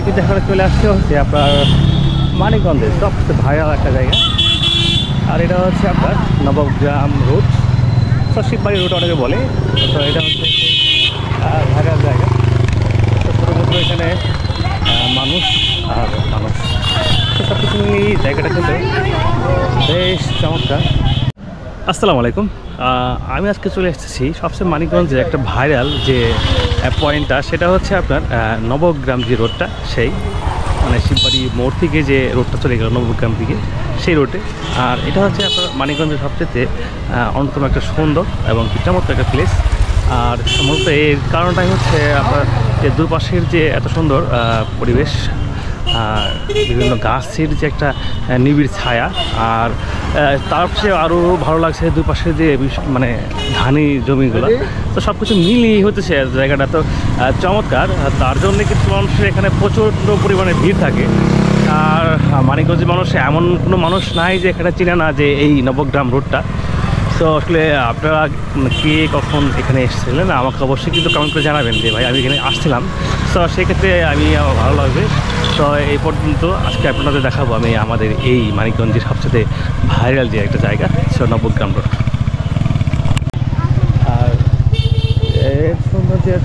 কিন্তু এখানে চলে আসতে হচ্ছে আপনার মানিকগঞ্জের সবচেয়ে ভাইরাল একটা জায়গা। আর এটা হচ্ছে আপনার নবগ্রাম রোড, শিববাড়ি রোড অনেকে বলে। তো এটা হচ্ছে ভাইরাল জায়গা। তো ছোটোমোটো এখানে মানুষ আর মানুষ, তো সব কিছু মিলিয়ে জায়গাটা কিন্তু বেশ চমৎকার। আসসালামু আলাইকুম। আমি আজকে চলে এসেছি সবচেয়ে মানিকগঞ্জে একটা ভাইরাল যে পয়েন্টটা, সেটা হচ্ছে আপনার নবগ্রাম যে রোডটা, সেই মানে শিববাড়ি মোড় থেকে যে রোডটা চলে গেল নবগ্রাম থেকে, সেই রোডে। আর এটা হচ্ছে আপনার মানিকগঞ্জের সবচেয়ে অন্যতম একটা সুন্দর এবং চমৎকার একটা প্লেস। আর মূলত এর কারণটাই হচ্ছে আপনার যে দুপাশের যে এত সুন্দর পরিবেশ, বিভিন্ন গাছের যে একটা নিবিড় ছায়া, আর তার চেয়ে আরও ভালো লাগছে দুপাশে যে মানে ধানি জমিগুলো। তো সব কিছু মিলিয়ে হতেছে জায়গাটা তো চমৎকার। তার জন্যে কিন্তু মানুষের এখানে প্রচণ্ড পরিমাণে ভিড় থাকে। আর মানিকগঞ্জের মানুষ এমন কোনো মানুষ নাই যে এখানে চিনে না যে এই নবগ্রাম রোডটা। তো আসলে আপনারা কে কখন এখানে এসেছিলেন আমাকে অবশ্যই কিন্তু কমেন্ট করে জানাবেন যে ভাই আমি এখানে আসছিলাম। তো সেক্ষেত্রে আমার ভালো লাগবে। তো এই পর্যন্ত আজকে আপনাদের দেখাবো আমি আমাদের এই মানিকগঞ্জের সবচেয়ে ভাইরাল যে একটা জায়গা, সেটা নবগ্রাম রোড। আর এর সৌন্দর্যের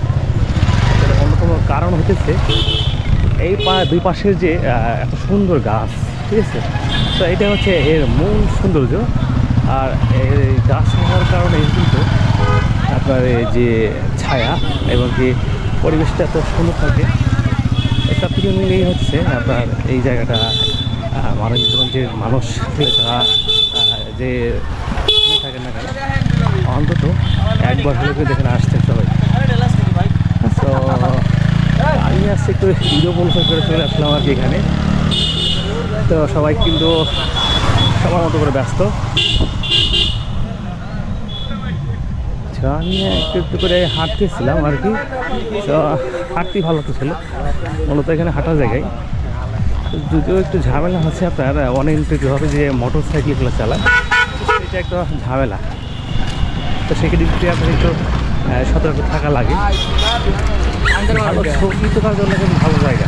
অন্যতম কারণ হতেছে এই দুই পাশের যে এত সুন্দর গাছ, ঠিক আছে। তো এটা হচ্ছে এর মূল সৌন্দর্য। আর এই গাছ হওয়ার কারণে কিন্তু আপনার এই যে ছায়া এবং কি পরিবেশটা এত সুন্দর থাকে, সব কিছু মিলেই হচ্ছে আপনার এই জায়গাটা মানিকগঞ্জের মানুষ যারা যে থাকেন না কেন অন্তত একবার হলে করে দেখেন আসতে সবাই। তো আমি আসছি একটু ভিডিও পরিচয় করে চলে আসলাম আর কি এখানে। তো সবাই কিন্তু সবার মতো করে ব্যস্ত। আমি একটু করে হাঁটতেছিলাম আর কি। তো হাঁটতেই ভালো লাগতেছিল মূলত এখানে হাঁটার জায়গায়। যদিও একটু ঝামেলা হচ্ছে আপনার অনেকভাবে যে মোটর সাইকেলগুলো চালায়, এটা একটা ঝামেলা। তো সেক্ষেত্রে আপনার একটু সতর্ক থাকা লাগে। ভালো ছবি তোলার জন্য কিন্তু ভালো জায়গা,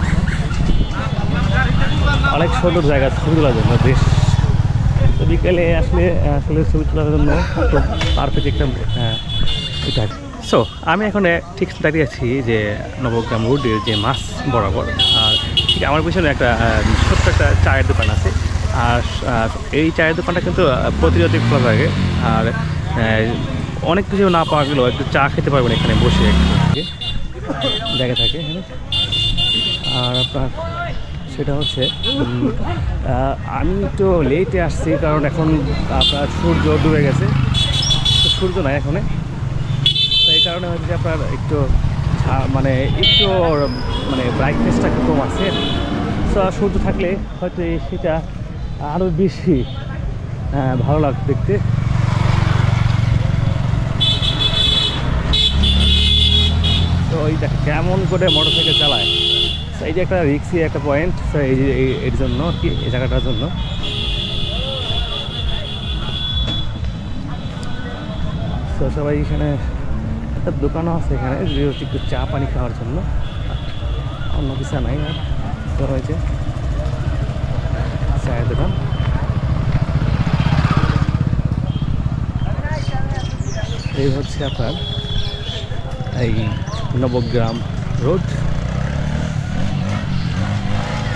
অনেক সুন্দর জায়গা ছবি তোলার জন্য বেশ। তো বিকেলে আসলে ছবি তোলার জন্য খুব পারফেক্ট একটা এটা। সো আমি এখন ঠিক দাঁড়িয়ে আছি যে নবগ্রাম রোডের যে মাছ বরাবর। আর ঠিক আমার পিছনে একটা ছোট্ট একটা চায়ের দোকান আছে। আর এই চায়ের দোকানটা কিন্তু প্রতিরোধে খোলা থাকে। আর অনেক কিছু না পাওয়া গেলেও একটু চা খেতে পারবেন এখানে বসে, একটু জায়গা থাকে। আর আপনার সেটা হচ্ছে আমি একটু লেটে আসছি কারণ এখন আপনার সূর্য ডুবে গেছে। তো সূর্য নাই এখানে, তো এই কারণে হচ্ছে আপনার একটু মানে ব্রাইটনেসটা একটু কম আছে। তো সূর্য থাকলে হয়তো সেটা আরও বেশি ভালো লাগবে দেখতে। তো এইটা কেমন করে মোটর সাইকেল চালায়, এই যে একটা রিক্সি একটা পয়েন্ট। তো এই যে এর জন্য কি এই জায়গাটার জন্য। তো সবাই এখানে একটা দোকানও আছে এখানে, যে হচ্ছে একটু চা পানি খাওয়ার জন্য, অন্য কিছু নাই। আর তো হয়েছে চায়ের দোকান। এই হচ্ছে আপনার এই নবগ্রাম রোড।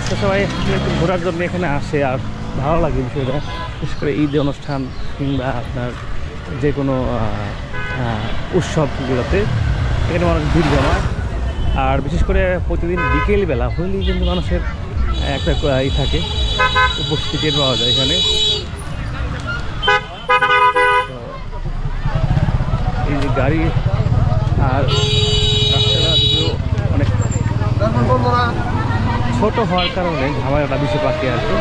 তো সবাই একটু ঘোরার জন্য এখানে আসে আর ভালো লাগে বিষয়টা। বিশেষ করে ঈদ অনুষ্ঠান কিংবা আপনার যে কোনো উৎসবগুলোতে এখানে মানুষ ভিড় জমায়। আর বিশেষ করে প্রতিদিন বিকেলবেলা হইলেই কিন্তু মানুষের একটা থাকে, উপস্থিতি পাওয়া যায় এখানে। তো এই যে গাড়ি আর রাস্তাটা যদিও অনেক ছোট হওয়ার কারণে ঝামেলাটা বেশি পাকে আর কি।